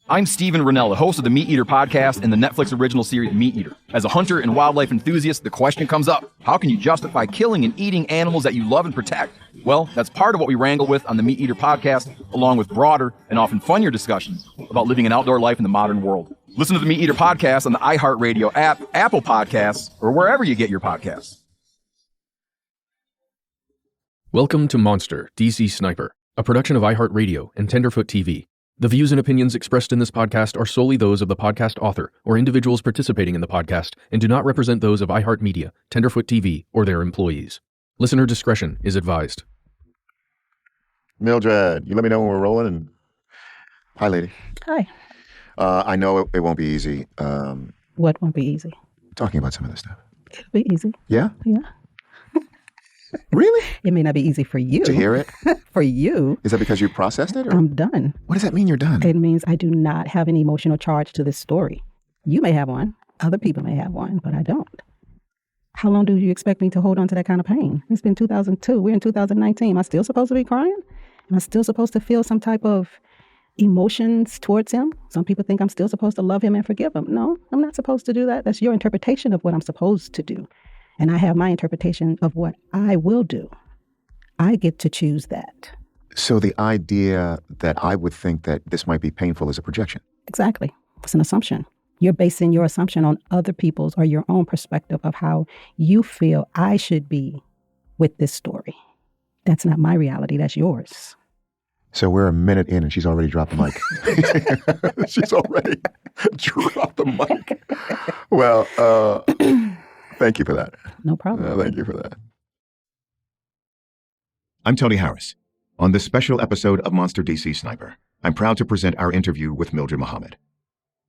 I'm Steven Rennell, the host of the Meat Eater podcast and the Netflix original series Meat Eater. As a hunter and wildlife enthusiast, the question comes up, how can you justify killing and eating animals that you love and protect? Well, that's part of what we wrangle with on the Meat Eater podcast, along with broader and often funnier discussions about living an outdoor life in the modern world. Listen to the Meat Eater podcast on the iHeartRadio app, Apple Podcasts, or wherever you get your podcasts. Welcome to Monster, DC Sniper, a production of iHeartRadio and Tenderfoot TV. The views and opinions expressed in this podcast are solely those of the podcast author or individuals participating in the podcast and do not represent those of iHeartMedia, Tenderfoot TV, or their employees. Listener discretion is advised. Mildred, you let me know when we're rolling. And hi, lady. Hi. I know it won't be easy. What won't be easy? Talking about some of this stuff. It'll be easy. Yeah? Yeah. Really? It may not be easy for you. To hear it? For you. Is that because you processed it? Or? I'm done. What does that mean you're done? It means I do not have an emotional charge to this story. You may have one. Other people may have one, but I don't. How long do you expect me to hold on to that kind of pain? It's been 2002. We're in 2019. Am I still supposed to be crying? Am I still supposed to feel some type of emotions towards him? Some people think I'm still supposed to love him and forgive him. No, I'm not supposed to do that. That's your interpretation of what I'm supposed to do. And I have my interpretation of what I will do. I get to choose that. So the idea that I would think that this might be painful is a projection. Exactly. It's an assumption. You're basing your assumption on other people's or your own perspective of how you feel I should be with this story. That's not my reality. That's yours. So we're a minute in and she's already dropped the mic. She's already dropped the mic. Well, thank you for that. No problem. Thank you for that. I'm Tony Harris. On this special episode of Monster DC Sniper, I'm proud to present our interview with Mildred Muhammad.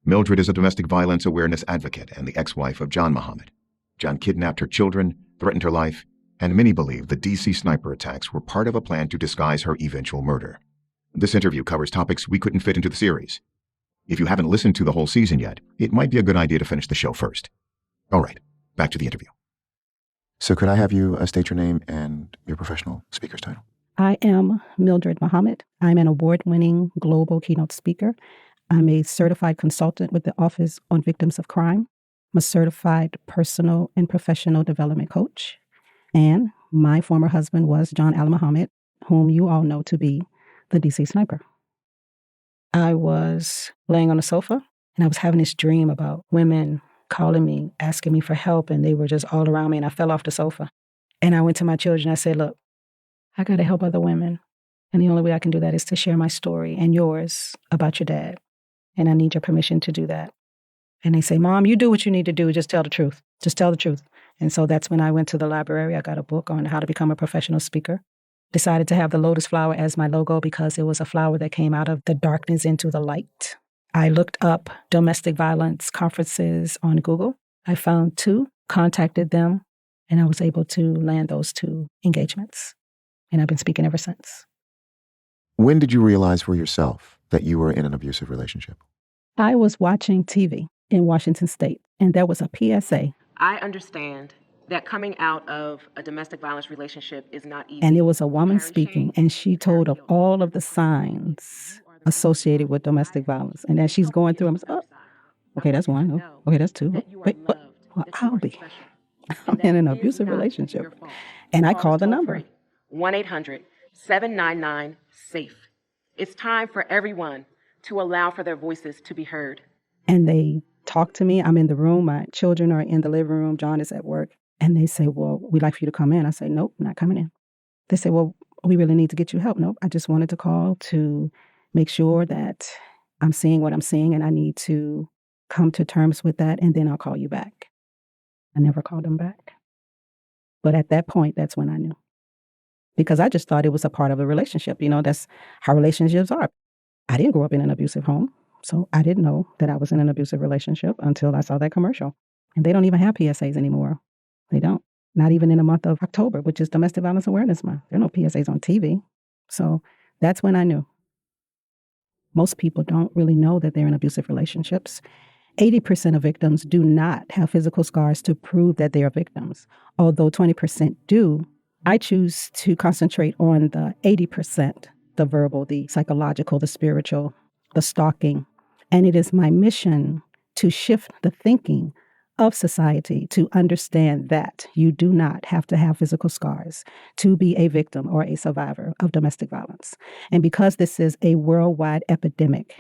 Mildred is a domestic violence awareness advocate and the ex-wife of John Muhammad. John kidnapped her children, threatened her life, and many believe the DC Sniper attacks were part of a plan to disguise her eventual murder. This interview covers topics we couldn't fit into the series. If you haven't listened to the whole season yet, it might be a good idea to finish the show first. All right, back to the interview. So could I have you state your name and your professional speaker's title? I am Mildred Muhammad. I'm an award-winning global keynote speaker. I'm a certified consultant with the Office on Victims of Crime. I'm a certified personal and professional development coach. And my former husband was John Allen Muhammad, whom you all know to be the DC Sniper. I was laying on the sofa and I was having this dream about women calling me, asking me for help, and they were just all around me, and I fell off the sofa. And I went to my children, I said, look, I got to help other women, and the only way I can do that is to share my story and yours about your dad, and I need your permission to do that. And they say, Mom, you do what you need to do, just tell the truth. Just tell the truth. And so that's when I went to the library. I got a book on how to become a professional speaker. Decided to have the lotus flower as my logo because it was a flower that came out of the darkness into the light. I looked up domestic violence conferences on Google. I found 2, contacted them, and I was able to land those 2 engagements. And I've been speaking ever since. When did you realize for yourself that you were in an abusive relationship? I was watching TV in Washington State, and there was a PSA. I understand that coming out of a domestic violence relationship is not easy. And it was a woman speaking, and she told of all of the signs associated with domestic violence. And as she's going through, I'm like, oh, okay, that's 1. Oh, okay, that's 2. Wait, what? Well, I'll be. I'm in an abusive relationship. And I called the number. 1-800-799-SAFE. It's time for everyone to allow for their voices to be heard. And they talk to me. I'm in the room. My children are in the living room. John is at work. And they say, well, we'd like for you to come in. I say, nope, I'm not coming in. They say, well, we really need to get you help. Nope, I just wanted to call to make sure that I'm seeing what I'm seeing and I need to come to terms with that, and then I'll call you back. I never called them back. But at that point, that's when I knew. Because I just thought it was a part of a relationship. You know, that's how relationships are. I didn't grow up in an abusive home, so I didn't know that I was in an abusive relationship until I saw that commercial. And they don't even have PSAs anymore. They don't. Not even in the month of October, which is Domestic Violence Awareness Month. There are no PSAs on TV. So that's when I knew. Most people don't really know that they're in abusive relationships. 80% of victims do not have physical scars to prove that they are victims. Although 20% do, I choose to concentrate on the 80%, the verbal, the psychological, the spiritual, the stalking, And it is my mission to shift the thinking of society to understand that you do not have to have physical scars to be a victim or a survivor of domestic violence. And because this is a worldwide epidemic,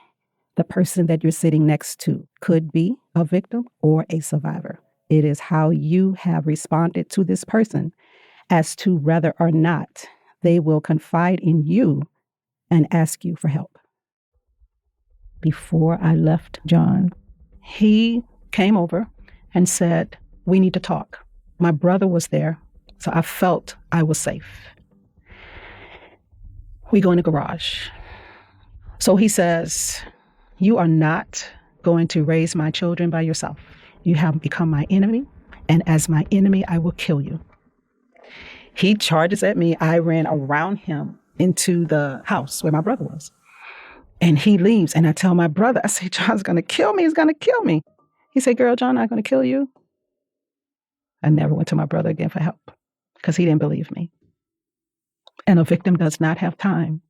the person that you're sitting next to could be a victim or a survivor. It is how you have responded to this person as to whether or not they will confide in you and ask you for help. Before I left John, he came over and said, we need to talk. My brother was there, so I felt I was safe. We go in the garage. So he says, you are not going to raise my children by yourself. You have become my enemy, and as my enemy, I will kill you. He charges at me. I ran around him into the house where my brother was. And he leaves, and I tell my brother, I say, John's going to kill me. He's going to kill me. He said, girl, John not going to kill you. I never went to my brother again for help because he didn't believe me. And a victim does not have time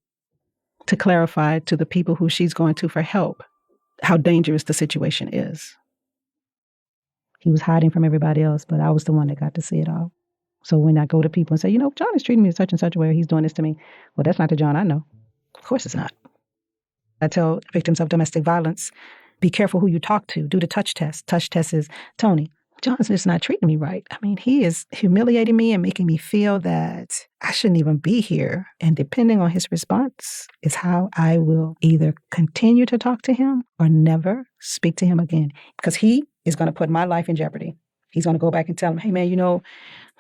to clarify to the people who she's going to for help how dangerous the situation is. He was hiding from everybody else, but I was the one that got to see it all. So when I go to people and say, John is treating me in such and such a way, or he's doing this to me. Well, that's not the John I know. Of course it's not. I tell victims of domestic violence, be careful who you talk to. Do the touch test. Touch test is, Tony, John's just not treating me right. I mean, he is humiliating me and making me feel that I shouldn't even be here. And depending on his response is how I will either continue to talk to him or never speak to him again. Because he is going to put my life in jeopardy. He's going to go back and tell him, hey, man,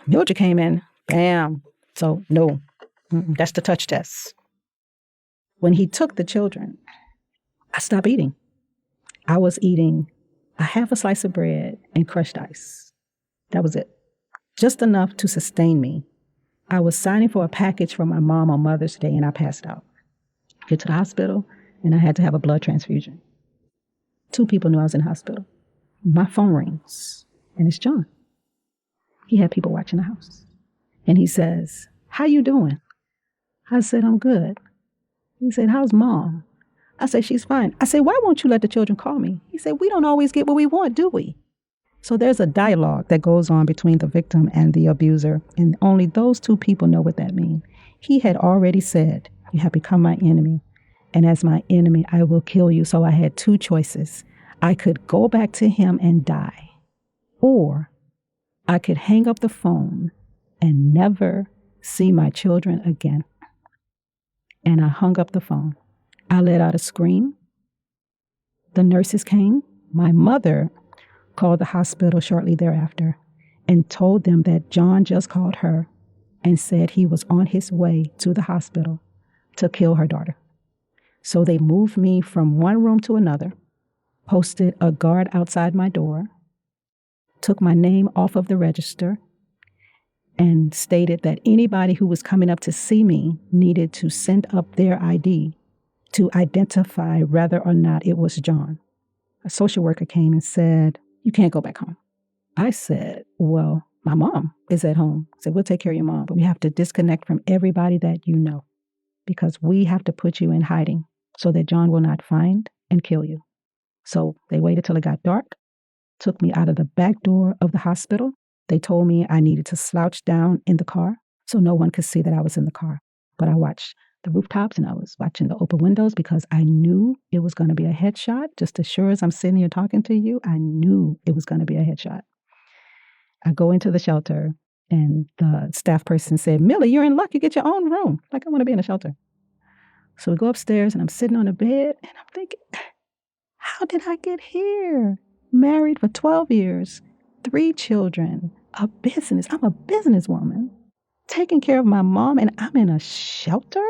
Mildred came in. Bam. So, no, that's the touch test. When he took the children, I stopped eating. I was eating a half a slice of bread and crushed ice. That was it. Just enough to sustain me. I was signing for a package from my mom on Mother's Day and I passed out. Get to the hospital and I had to have a blood transfusion. 2 people knew I was in the hospital. My phone rings and it's John. He had people watching the house. And he says, how you doing? I said, I'm good. He said, how's mom? I said, she's fine. I said, why won't you let the children call me? He said, we don't always get what we want, do we? So there's a dialogue that goes on between the victim and the abuser, and only those 2 people know what that means. He had already said, you have become my enemy, and as my enemy, I will kill you. So I had 2 choices. I could go back to him and die, or I could hang up the phone and never see my children again. And I hung up the phone. I let out a scream. The nurses came. My mother called the hospital shortly thereafter and told them that John just called her and said he was on his way to the hospital to kill her daughter. So they moved me from one room to another, posted a guard outside my door, took my name off of the register, and stated that anybody who was coming up to see me needed to send up their ID to identify whether or not it was John. A social worker came and said, you can't go back home. I said, well, my mom is at home. I said, we'll take care of your mom, but we have to disconnect from everybody that you know because we have to put you in hiding so that John will not find and kill you. So they waited till it got dark, took me out of the back door of the hospital. They told me I needed to slouch down in the car so no one could see that I was in the car. But I watched the rooftops and I was watching the open windows because I knew it was going to be a headshot. Just as sure as I'm sitting here talking to you, I knew it was going to be a headshot. I go into the shelter and the staff person said, Millie, you're in luck. You get your own room. Like I want to be in a shelter. So we go upstairs and I'm sitting on the bed and I'm thinking, how did I get here? Married for 12 years, 3 children, a business. I'm a businesswoman, taking care of my mom, and I'm in a shelter?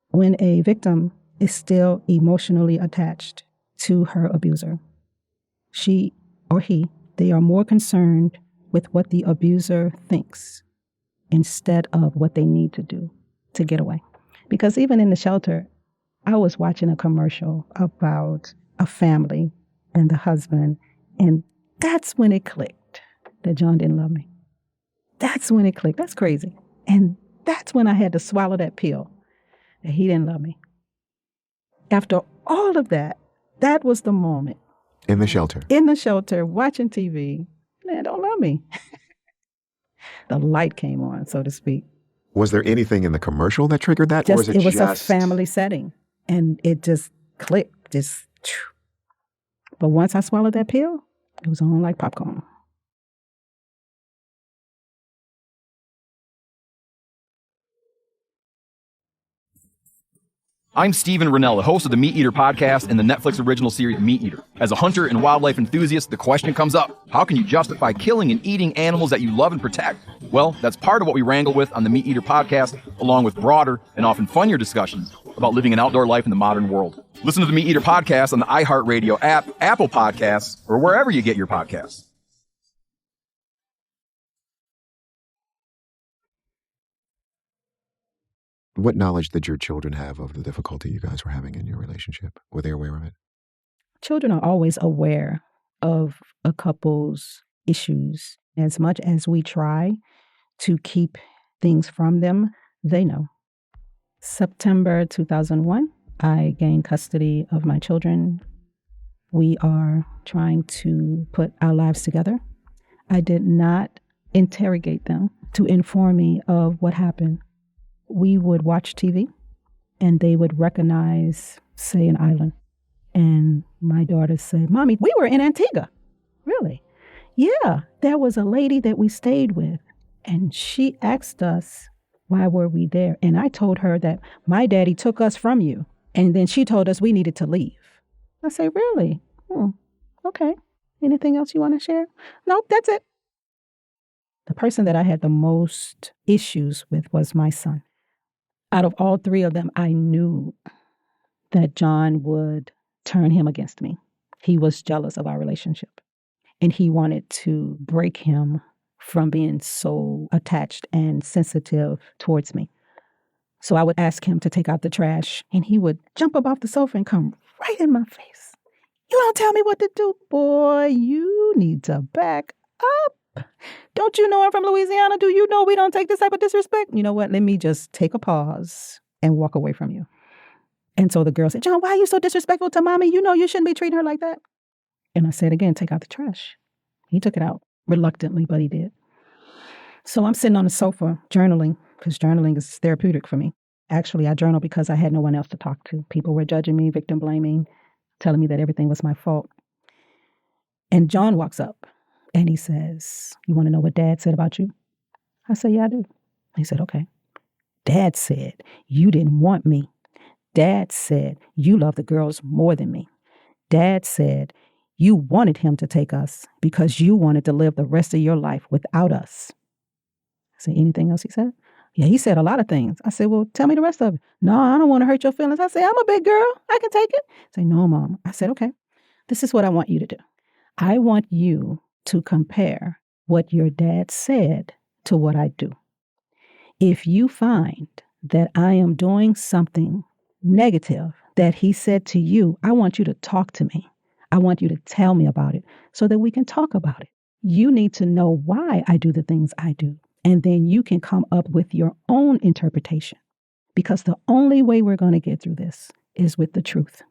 When a victim is still emotionally attached to her abuser, she or he, they are more concerned with what the abuser thinks instead of what they need to do to get away. Because even in the shelter, I was watching a commercial about a family and the husband, and that's when it clicked that John didn't love me. That's when it clicked. That's crazy. And that's when I had to swallow that pill that he didn't love me. After all of that, that was the moment. In the shelter. In the shelter, watching TV. Man, don't love me. The light came on, so to speak. Was there anything in the commercial that triggered that? Or was It was a family setting. And it just clicked. But once I swallowed that pill, it was on like popcorn. I'm Steven Rennell, the host of the Meat Eater podcast and the Netflix original series Meat Eater. As a hunter and wildlife enthusiast, the question comes up, how can you justify killing and eating animals that you love and protect? Well, that's part of what we wrangle with on the Meat Eater podcast, along with broader and often funnier discussions about living an outdoor life in the modern world. Listen to the Meat Eater podcast on the iHeartRadio app, Apple Podcasts, or wherever you get your podcasts. What knowledge did your children have of the difficulty you guys were having in your relationship? Were they aware of it? Children are always aware of a couple's issues. As much as we try to keep things from them, they know. September 2001, I gained custody of my children. We are trying to put our lives together. I did not interrogate them to inform me of what happened. We would watch TV and they would recognize, say, an island. And my daughter said, Mommy, we were in Antigua. Really? Yeah, there was a lady that we stayed with. And she asked us, why were we there? And I told her that my daddy took us from you. And then she told us we needed to leave. I said, really? Okay. Anything else you want to share? Nope, that's it. The person that I had the most issues with was my son. Out of all three of them, I knew that John would turn him against me. He was jealous of our relationship, and he wanted to break him from being so attached and sensitive towards me. So I would ask him to take out the trash, and he would jump up off the sofa and come right in my face. You don't tell me what to do, boy. You need to back up. Don't you know I'm from Louisiana? Do you know we don't take this type of disrespect? You know what? Let me just take a pause and walk away from you. And so the girl said, John, why are you so disrespectful to Mommy? You know you shouldn't be treating her like that. And I said again, take out the trash. He took it out reluctantly, but he did. So I'm sitting on the sofa journaling, because journaling is therapeutic for me. Actually, I journal because I had no one else to talk to. People were judging me, victim blaming, telling me that everything was my fault. And John walks up. And he says, you want to know what Dad said about you? I said, yeah, I do. He said, okay. Dad said, you didn't want me. Dad said, you love the girls more than me. Dad said, you wanted him to take us because you wanted to live the rest of your life without us. I said, anything else he said? Yeah, he said a lot of things. I said, well, tell me the rest of it. No, I don't want to hurt your feelings. I said, I'm a big girl. I can take it. I said, no, Mom. I said, okay, this is what I want you to do. I want you to compare what your dad said to what I do. If you find that I am doing something negative that he said to you, I want you to talk to me. I want you to tell me about it so that we can talk about it. You need to know why I do the things I do. And then you can come up with your own interpretation. Because the only way we're going to get through this is with the truth.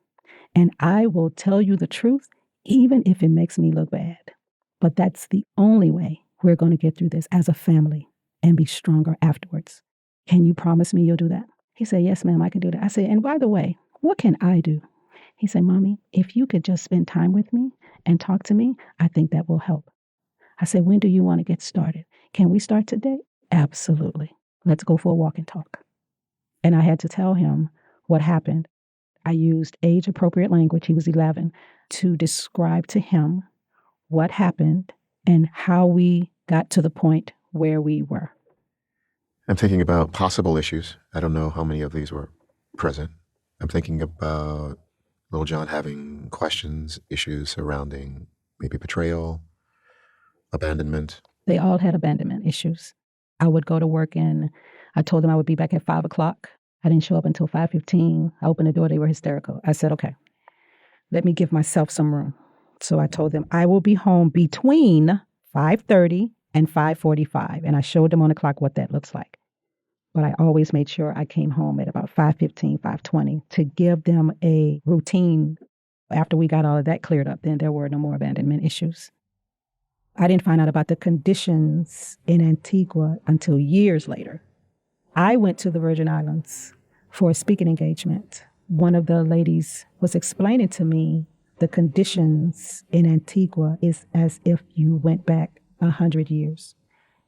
And I will tell you the truth, even if it makes me look bad. But that's the only way we're going to get through this as a family and be stronger afterwards. Can you promise me you'll do that? He said, yes, ma'am, I can do that. I said, and by the way, what can I do? He said, Mommy, if you could just spend time with me and talk to me, I think that will help. I said, when do you want to get started? Can we start today? Absolutely. Let's go for a walk and talk. And I had to tell him what happened. I used age-appropriate language, he was 11, to describe to him what happened and how we got to the point where we were. I'm thinking about possible issues. I don't know how many of these were present. I'm thinking about Little John having questions, issues surrounding maybe betrayal, abandonment. They all had abandonment issues. I would go to work and I told them I would be back at 5 o'clock. I didn't show up until 5:15. I opened the door. They were hysterical. I said, okay, let me give myself some room. So I told them I will be home between 5:30 and 5:45. And I showed them on the clock what that looks like. But I always made sure I came home at about 5:15, 5:20 to give them a routine. After we got all of that cleared up, then there were no more abandonment issues. I didn't find out about the conditions in Antigua until years later. I went to the Virgin Islands for a speaking engagement. One of the ladies was explaining to me the conditions in Antigua is as if you went back 100 years.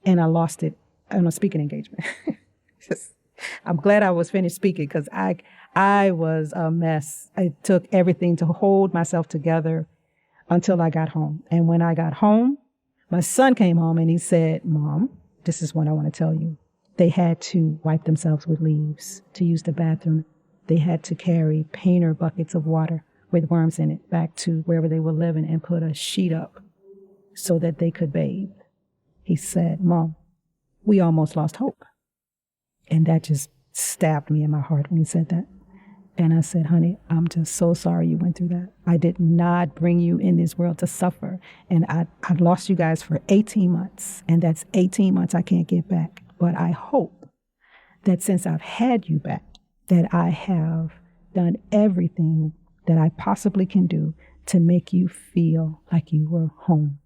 And I lost it on a speaking engagement. I'm glad I was finished speaking because I was a mess. It took everything to hold myself together until I got home. And when I got home, my son came home and he said, "Mom, this is what I want to tell you." They had to wipe themselves with leaves to use the bathroom. They had to carry painter buckets of water with worms in it back to wherever they were living and put a sheet up so that they could bathe. He said, "Mom, we almost lost hope." And that just stabbed me in my heart when he said that. And I said, "Honey, I'm just so sorry you went through that. I did not bring you in this world to suffer. And I've lost you guys for 18 months. And that's 18 months I can't get back. But I hope that since I've had you back, that I have done everything that I possibly can do to make you feel like you were home."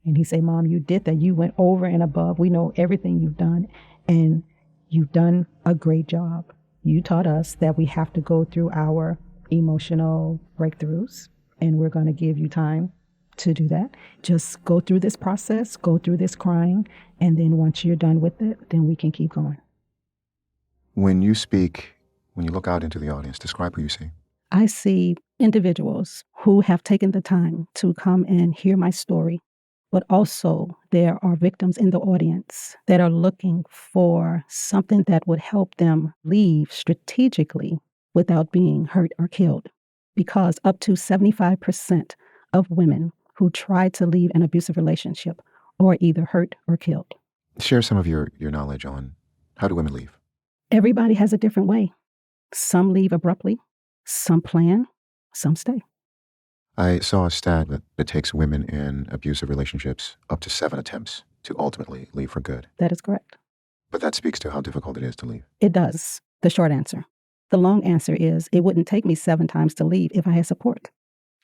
And he said, "Mom, you did that. You went over and above. We know everything you've done. And you've done a great job. You taught us that we have to go through our emotional breakthroughs, and we're going to give you time to do that. Just go through this process, go through this crying, and then once you're done with it, then we can keep going." When you speak, when you look out into the audience, describe who you see. I see individuals who have taken the time to come and hear my story, but also there are victims in the audience that are looking for something that would help them leave strategically without being hurt or killed. Because up to 75% of women who try to leave an abusive relationship are either hurt or killed. Share some of your knowledge on how do women leave? Everybody has a different way. Some leave abruptly, some plan, some stay. I saw a stat that it takes women in abusive relationships up to 7 attempts to ultimately leave for good. That is correct. But that speaks to how difficult it is to leave. It does. The short answer. The long answer is it wouldn't take me 7 times to leave if I had support.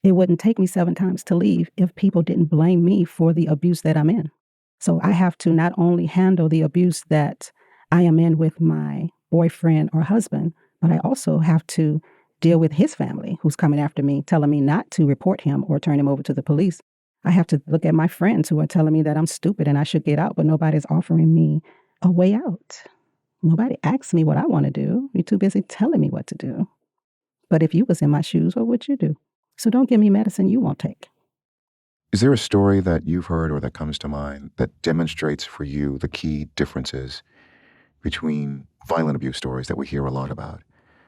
It wouldn't take me 7 times to leave if people didn't blame me for the abuse that I'm in. So I have to not only handle the abuse that I am in with my boyfriend or husband, but I also have to deal with his family who's coming after me, telling me not to report him or turn him over to the police. I have to look at my friends who are telling me that I'm stupid and I should get out, but nobody's offering me a way out. Nobody asks me what I want to do. You're too busy telling me what to do. But if you was in my shoes, what would you do? So don't give me medicine you won't take. Is there a story that you've heard or that comes to mind that demonstrates for you the key differences between violent abuse stories that we hear a lot about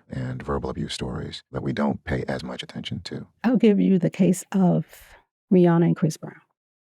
and verbal abuse stories that we don't pay as much attention to? I'll give you the case of Rihanna and Chris Brown.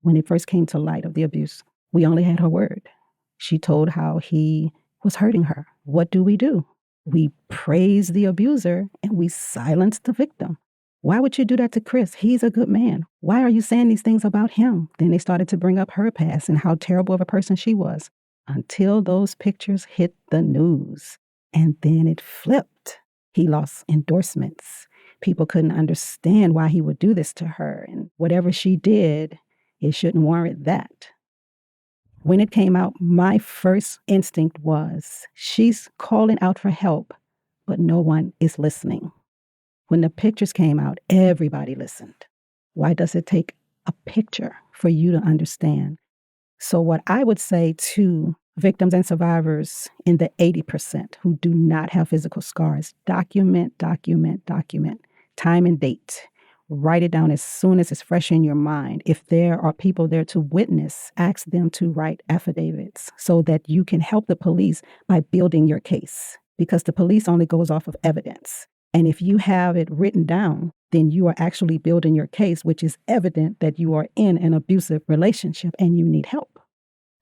When it first came to light of the abuse, we only had her word. She told how he was hurting her. What do? We praise the abuser and we silence the victim. Why would you do that to Chris? He's a good man. Why are you saying these things about him? Then they started to bring up her past and how terrible of a person she was until those pictures hit the news. And then it flipped. He lost endorsements. People couldn't understand why he would do this to her. And whatever she did, it shouldn't warrant that. When it came out, my first instinct was, she's calling out for help, but no one is listening. When the pictures came out, everybody listened. Why does it take a picture for you to understand? So what I would say to victims and survivors in the 80% who do not have physical scars, document. Time and date. Write it down as soon as it's fresh in your mind. If there are people there to witness, ask them to write affidavits so that you can help the police by building your case, because the police only goes off of evidence. And if you have it written down, then you are actually building your case, which is evident that you are in an abusive relationship and you need help.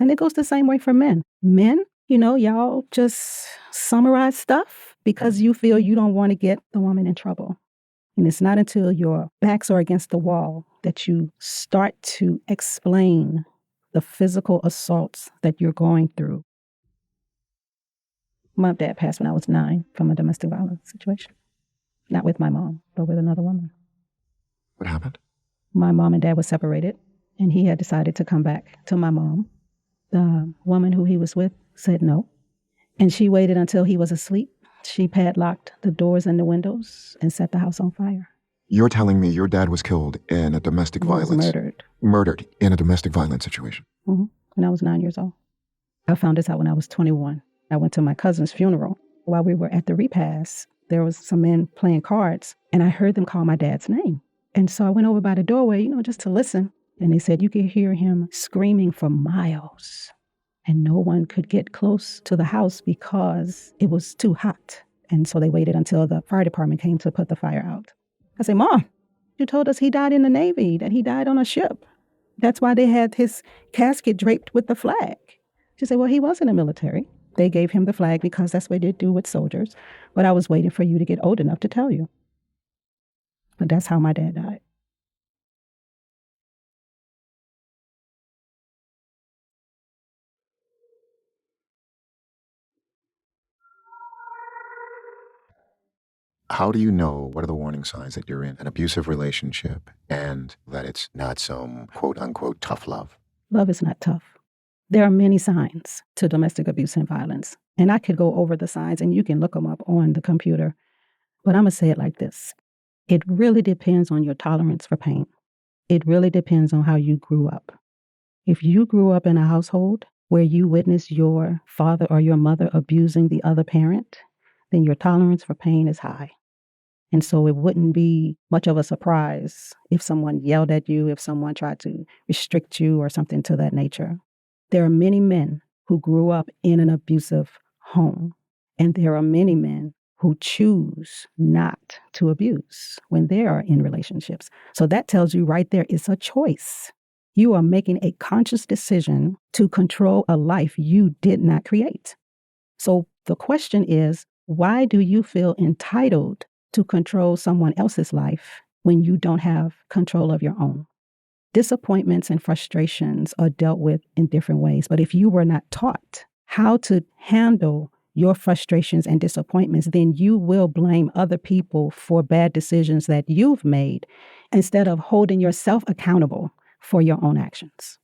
And it goes the same way for men. Men, y'all just summarize stuff because you feel you don't want to get the woman in trouble. And it's not until your backs are against the wall that you start to explain the physical assaults that you're going through. My dad passed when I was 9 from a domestic violence situation. Not with my mom, but with another woman. What happened? My mom and dad were separated, and he had decided to come back to my mom. The woman who he was with said no, and she waited until he was asleep. She padlocked the doors and the windows and set the house on fire. You're telling me your dad was killed in a domestic violence? He was murdered. Murdered in a domestic violence situation? Mm-hmm. When I was 9 years old. I found this out when I was 21. I went to my cousin's funeral. While we were at the repast, there was some men playing cards, and I heard them call my dad's name. And so I went over by the doorway, just to listen. And they said you could hear him screaming for miles. And no one could get close to the house because it was too hot. And so they waited until the fire department came to put the fire out. I said, Mom, you told us he died in the Navy, that he died on a ship. That's why they had his casket draped with the flag. She said, well, he was in the military. They gave him the flag because that's what they do with soldiers. But I was waiting for you to get old enough to tell you. But that's how my dad died. How do you know what are the warning signs that you're in an abusive relationship and that it's not some quote unquote tough love? Love is not tough. There are many signs to domestic abuse and violence. And I could go over the signs and you can look them up on the computer. But I'm going to say it like this. It really depends on your tolerance for pain. It really depends on how you grew up. If you grew up in a household where you witnessed your father or your mother abusing the other parent, then your tolerance for pain is high. And so it wouldn't be much of a surprise if someone yelled at you, if someone tried to restrict you or something to that nature. There are many men who grew up in an abusive home, and there are many men who choose not to abuse when they are in relationships. So that tells you right there, it's a choice. You are making a conscious decision to control a life you did not create. So the question is, why do you feel entitled to control someone else's life when you don't have control of your own? Disappointments and frustrations are dealt with in different ways. But if you were not taught how to handle your frustrations and disappointments, then you will blame other people for bad decisions that you've made instead of holding yourself accountable for your own actions.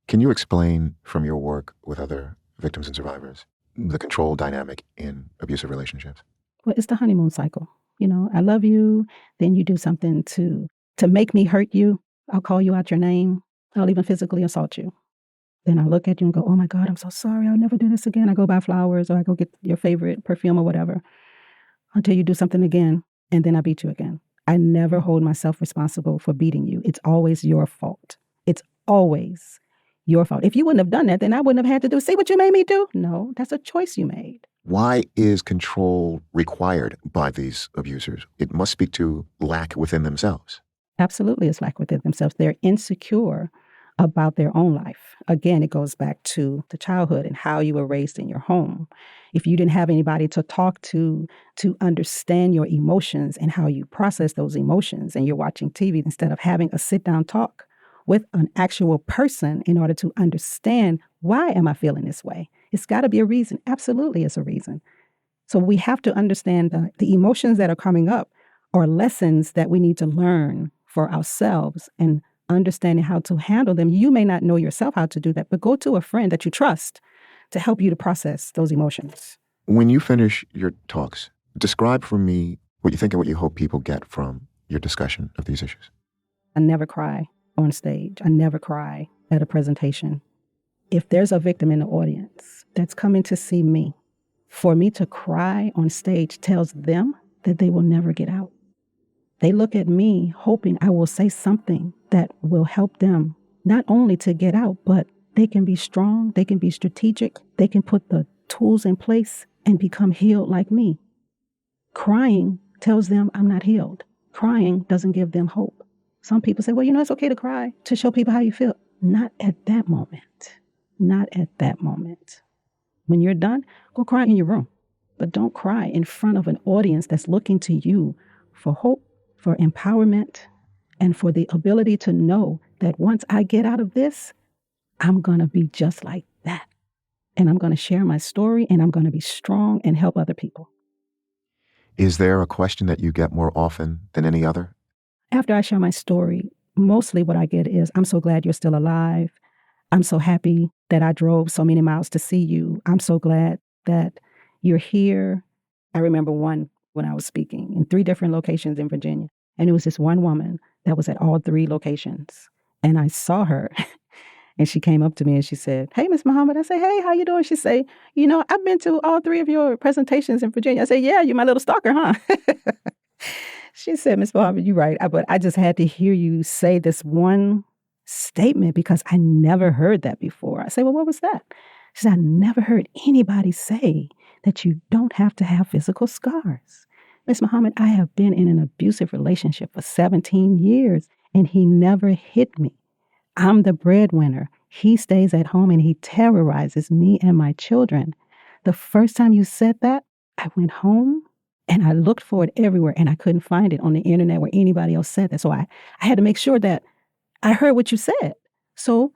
Can you explain from your work with other victims and survivors the control dynamic in abusive relationships? Well, it's the honeymoon cycle. I love you, then you do something to make me hurt you. I'll call you out your name. I'll even physically assault you. Then I look at you and go, oh my God, I'm so sorry. I'll never do this again. I go buy flowers or I go get your favorite perfume or whatever until you do something again. And then I beat you again. I never hold myself responsible for beating you. It's always your fault. It's always your fault. If you wouldn't have done that, then I wouldn't have had to do, see what you made me do? No, that's a choice you made. Why is control required by these abusers? It must speak to lack within themselves. Absolutely, it's lack within themselves. They're insecure about their own life. Again, it goes back to the childhood and how you were raised in your home. If you didn't have anybody to talk to understand your emotions and how you process those emotions, and you're watching TV instead of having a sit-down talk with an actual person in order to understand, why am I feeling this way? It's got to be a reason. Absolutely, it's a reason. So we have to understand the emotions that are coming up are lessons that we need to learn for ourselves and understanding how to handle them. You may not know yourself how to do that, but go to a friend that you trust to help you to process those emotions. When you finish your talks, describe for me what you think and what you hope people get from your discussion of these issues. I never cry on stage. I never cry at a presentation. If there's a victim in the audience that's coming to see me, for me to cry on stage tells them that they will never get out. They look at me hoping I will say something that will help them not only to get out, but they can be strong, they can be strategic, they can put the tools in place and become healed like me. Crying tells them I'm not healed. Crying doesn't give them hope. Some people say, well, it's okay to cry to show people how you feel. Not at that moment. Not at that moment. When you're done, go cry in your room. But don't cry in front of an audience that's looking to you for hope, for empowerment, and for the ability to know that once I get out of this, I'm going to be just like that. and I'm going to share my story, and I'm going to be strong and help other people. Is there a question that you get more often than any other? After I share my story, mostly what I get is, I'm so glad you're still alive. I'm so happy that I drove so many miles to see you. I'm so glad that you're here. I remember one when I was speaking in 3 different locations in Virginia. And it was this one woman that was at all 3 locations. And I saw her and she came up to me and she said, "Hey, Miss Muhammad." I say, "Hey, how you doing?" She say, "I've been to all 3 of your presentations in Virginia." I say, "Yeah, you're my little stalker, huh?" She said, "Miss Muhammad, you're right. But I just had to hear you say this one statement because I never heard that before." I say, "Well, what was that?" She said, "I never heard anybody say that you don't have to have physical scars. Miss Muhammad, I have been in an abusive relationship for 17 years and he never hit me. I'm the breadwinner. He stays at home and he terrorizes me and my children. The first time you said that, I went home and I looked for it everywhere and I couldn't find it on the internet where anybody else said that. So I had to make sure that I heard what you said. So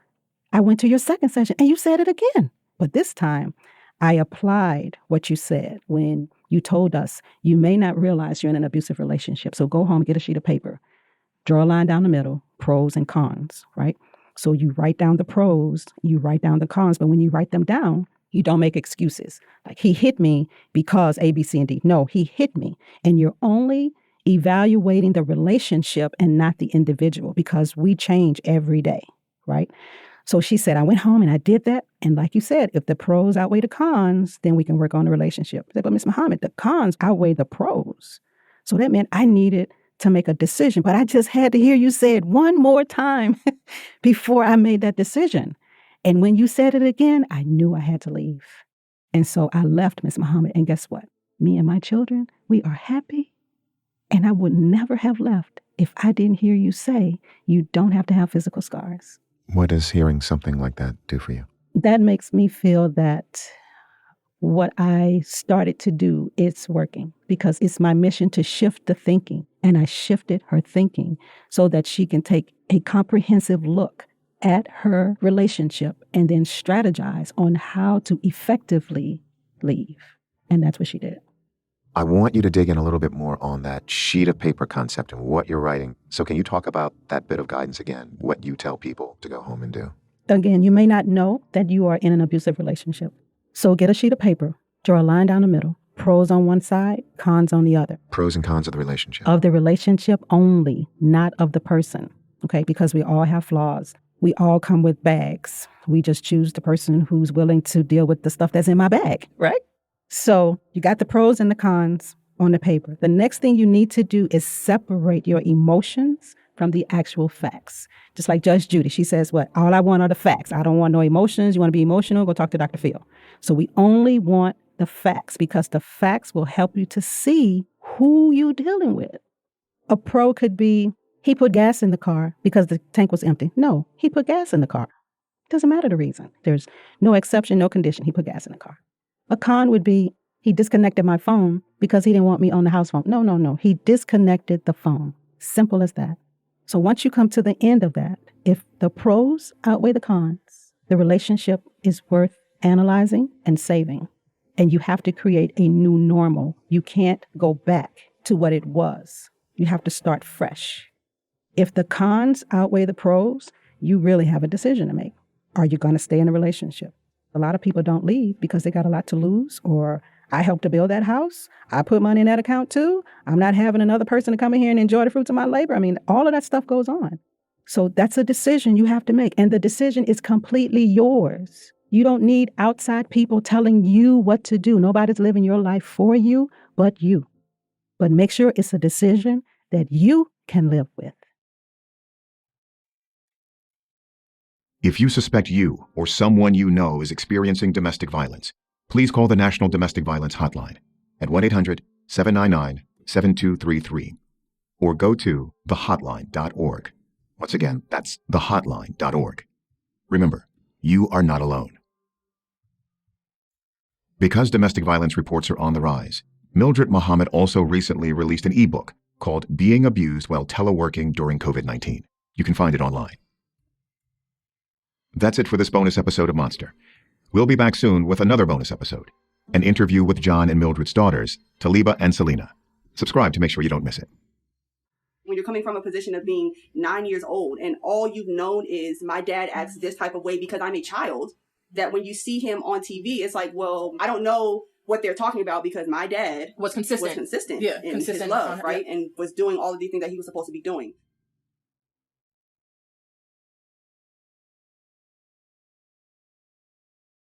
I went to your second session and you said it again. But this time I applied what you said when you told us you may not realize you're in an abusive relationship. So go home, get a sheet of paper, draw a line down the middle, pros and cons, right? So you write down the pros, you write down the cons, but when you write them down, you don't make excuses. Like, he hit me because A, B, C, and D. No, he hit me. And you're only evaluating the relationship and not the individual, because we change every day, right? So she said, I went home and I did that. And like you said, if the pros outweigh the cons, then we can work on the relationship. I said, but Ms. Muhammad, the cons outweigh the pros. So that meant I needed to make a decision. But I just had to hear you say it one more time before I made that decision. And when you said it again, I knew I had to leave. And so I left, Ms. Muhammad. And guess what? Me and my children, we are happy. And I would never have left if I didn't hear you say you don't have to have physical scars. What does hearing something like that do for you? That makes me feel that what I started to do is working, because it's my mission to shift the thinking. And I shifted her thinking so that she can take a comprehensive look at her relationship and then strategize on how to effectively leave. And that's what she did. I want you to dig in a little bit more on that sheet of paper concept and what you're writing. So can you talk about that bit of guidance again, what you tell people to go home and do? Again, you may not know that you are in an abusive relationship. So get a sheet of paper, draw a line down the middle, pros on one side, cons on the other. Pros and cons of the relationship. Of the relationship only, not of the person, okay? Because we all have flaws. We all come with bags. We just choose the person who's willing to deal with the stuff that's in my bag, right? So you got the pros and the cons on the paper. The next thing you need to do is separate your emotions from the actual facts. Just like Judge Judy, she says, what? All I want are the facts. I don't want no emotions. You want to be emotional? Go talk to Dr. Phil. So we only want the facts, because the facts will help you to see who you're dealing with. A pro could be, he put gas in the car because the tank was empty. No, he put gas in the car. Doesn't matter the reason. There's no exception, no condition. He put gas in the car. A con would be, he disconnected my phone because he didn't want me on the house phone. No. He disconnected the phone. Simple as that. So once you come to the end of that, if the pros outweigh the cons, the relationship is worth analyzing and saving. And you have to create a new normal. You can't go back to what it was. You have to start fresh. If the cons outweigh the pros, you really have a decision to make. Are you going to stay in a relationship? A lot of people don't leave because they got a lot to lose, or I helped to build that house. I put money in that account too. I'm not having another person to come in here and enjoy the fruits of my labor. I mean, all of that stuff goes on. So that's a decision you have to make. And the decision is completely yours. You don't need outside people telling you what to do. Nobody's living your life for you but you. But make sure it's a decision that you can live with. If you suspect you or someone you know is experiencing domestic violence, please call the National Domestic Violence Hotline at 1-800-799-7233 or go to thehotline.org. Once again, that's thehotline.org. Remember, you are not alone. Because domestic violence reports are on the rise, Mildred Muhammad also recently released an ebook called Being Abused While Teleworking During COVID-19. You can find it online. That's it for this bonus episode of Monster. We'll be back soon with another bonus episode, an interview with John and Mildred's daughters, Taliba and Selena. Subscribe to make sure you don't miss it. When you're coming from a position of being 9 years old and all you've known is my dad acts this type of way because I'm a child, that when you see him on TV, it's like, well, I don't know what they're talking about because my dad was consistent in yeah, his consistent love, right? And was doing all of these things that he was supposed to be doing.